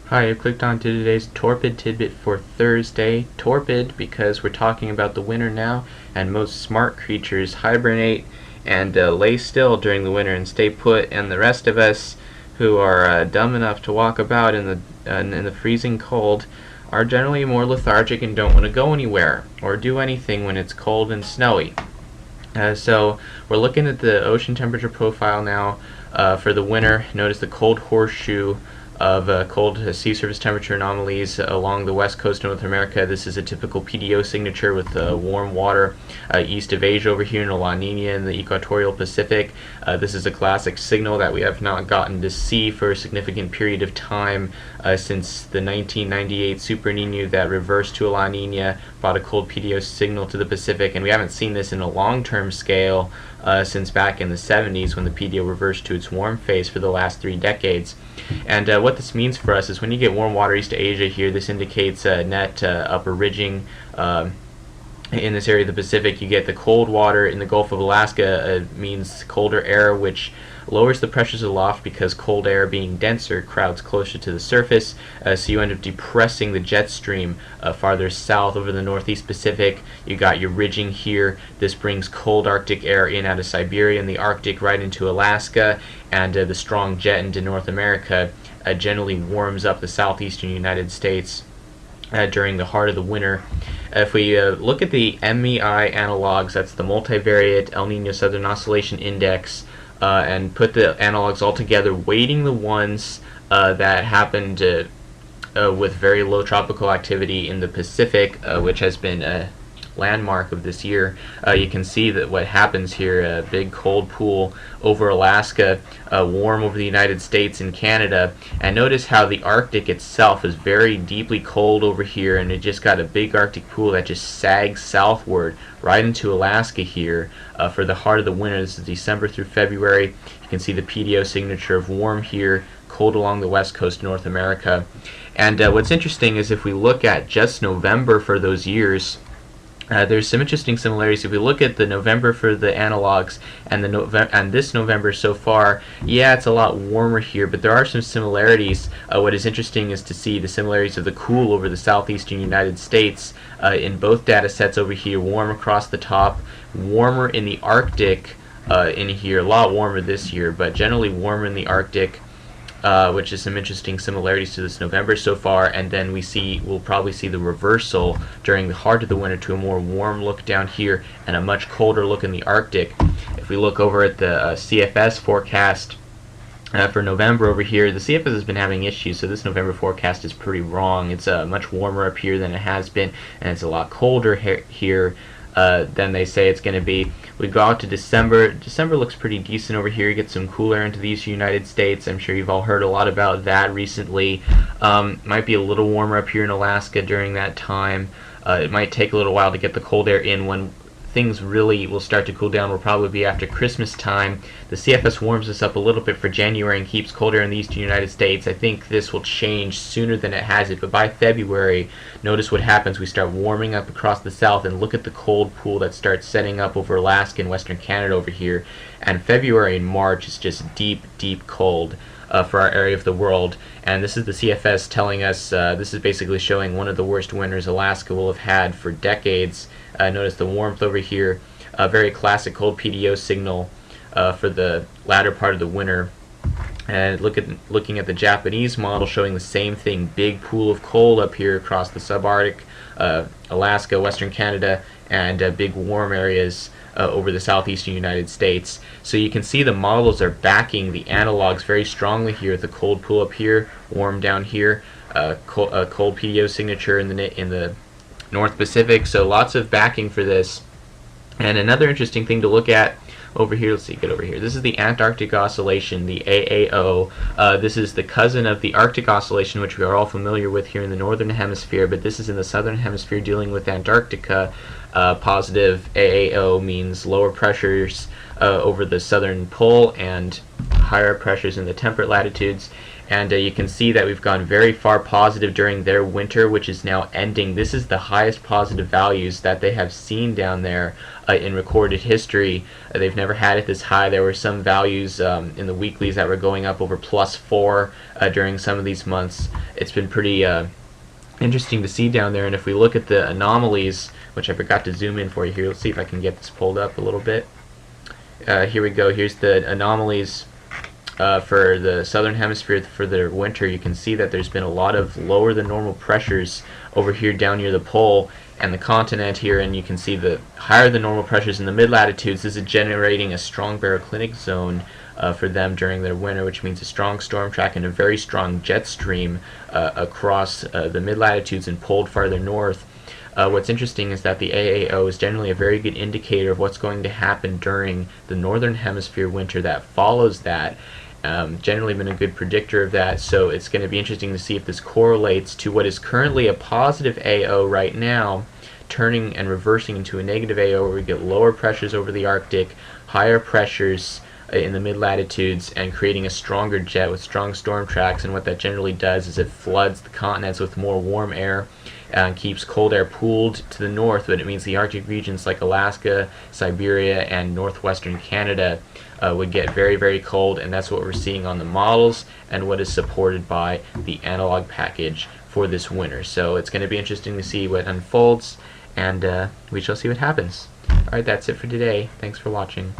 Hi, I clicked on to today's Torpid tidbit for Thursday. Torpid because we're talking about the winter now, and most smart creatures hibernate and lay still during the winter and stay put, and the rest of us who are dumb enough to walk about in the freezing cold are generally more lethargic and don't want to go anywhere or do anything when it's cold and snowy. So we're looking at the ocean temperature profile now for the winter. Notice the cold horseshoe of cold sea surface temperature anomalies along the west coast of North America. This is a typical PDO signature with warm water east of Asia over here in La Nina in the equatorial Pacific. This is a classic signal that we have not gotten to see for a significant period of time since the 1998 Super Nino that reversed to a La Nina, brought a cold PDO signal to the Pacific, and we haven't seen this in a long-term scale since back in the 70s when the PDO reversed to its warm phase for the last 3 decades. And what this means for us is when you get warm water east to Asia here, this indicates net upper ridging in this area of the Pacific. You get the cold water in the Gulf of Alaska means colder air, which lowers the pressures aloft because cold air being denser crowds closer to the surface, so you end up depressing the jet stream farther south over the northeast Pacific. You got your ridging here. This brings cold Arctic air in out of Siberia and the Arctic right into Alaska, and the strong jet into North America generally warms up the southeastern United States during the heart of the winter. If we look at the MEI analogues, that's the multivariate El Nino Southern Oscillation Index, and put the analogues all together, weighting the ones that happened with very low tropical activity in the Pacific, which has been a landmark of this year. You can see that what happens here, a big cold pool over Alaska, warm over the United States and Canada, and notice how the Arctic itself is very deeply cold over here, and it just got a big Arctic pool that just sags southward right into Alaska here for the heart of the winter. This is December through February. You can see the PDO signature of warm here, cold along the west coast of North America. And what's interesting is if we look at just November for those years, there's some interesting similarities. If we look at the November for the analogues and this November so far, yeah, it's a lot warmer here, but there are some similarities. What is interesting is to see the similarities of the cool over the southeastern United States in both data sets over here. Warm across the top, warmer in the Arctic in here, a lot warmer this year, but generally warmer in the Arctic. Which is some interesting similarities to this November so far, and then we'll probably see the reversal during the heart of the winter to a more warm look down here and a much colder look in the Arctic. If we look over at the CFS forecast for November over here, the CFS has been having issues, so this November forecast is pretty wrong. It's much warmer up here than it has been, and it's a lot colder here than they say it's going to be. We go out to December. December looks pretty decent over here. You get some cool air into the eastern United States. I'm sure you've all heard a lot about that recently. Might be a little warmer up here in Alaska during that time. It might take a little while to get the cold air in. When things really will start to cool down will probably be after Christmas time. The CFS warms us up a little bit for January and keeps cold air in the eastern United States. I think this will change sooner than it has it, but by February, notice what happens. We start warming up across the south, and look at the cold pool that starts setting up over Alaska and western Canada over here. And February and March is just deep, deep cold for our area of the world. And this is the CFS telling us, this is basically showing one of the worst winters Alaska will have had for decades. Notice the warmth over here, a very classic cold PDO signal for the latter part of the winter. And looking at the Japanese model showing the same thing, big pool of cold up here across the subarctic, Alaska, western Canada, and big warm areas over the southeastern United States. So you can see the models are backing the analogues very strongly here. The cold pool up here, warm down here, cold PDO signature in the North Pacific. So lots of backing for this. And another interesting thing to look at over here, let's see, get over here. This is the Antarctic Oscillation, the AAO. This is the cousin of the Arctic Oscillation, which we are all familiar with here in the northern hemisphere, but this is in the southern hemisphere dealing with Antarctica. Positive AAO means lower pressures over the southern pole and higher pressures in the temperate latitudes. And you can see that we've gone very far positive during their winter, which is now ending. This is the highest positive values that they have seen down there in recorded history. They've never had it this high. There were some values in the weeklies that were going up over +4 during some of these months. It's been pretty interesting to see down there. And if we look at the anomalies, which I forgot to zoom in for you here, let's see if I can get this pulled up a little bit. Here we go. Here's the anomalies for the southern hemisphere for their winter. You can see that there's been a lot of lower than normal pressures over here down near the pole and the continent here, and you can see the higher than normal pressures in the mid latitudes. This is generating a strong baroclinic zone for them during their winter, which means a strong storm track and a very strong jet stream across the mid latitudes and pulled farther north. What's interesting is that the AAO is generally a very good indicator of what's going to happen during the northern hemisphere winter that follows that. Generally been a good predictor of that, so it's going to be interesting to see if this correlates to what is currently a positive AO right now, turning and reversing into a negative AO, where we get lower pressures over the Arctic, higher pressures in the mid-latitudes, and creating a stronger jet with strong storm tracks. And what that generally does is it floods the continents with more warm air and keeps cold air pooled to the north, but it means the Arctic regions like Alaska, Siberia, and northwestern Canada would get very, very cold, and that's what we're seeing on the models and what is supported by the analog package for this winter. So it's going to be interesting to see what unfolds, and we shall see what happens. Alright, that's it for today. Thanks for watching.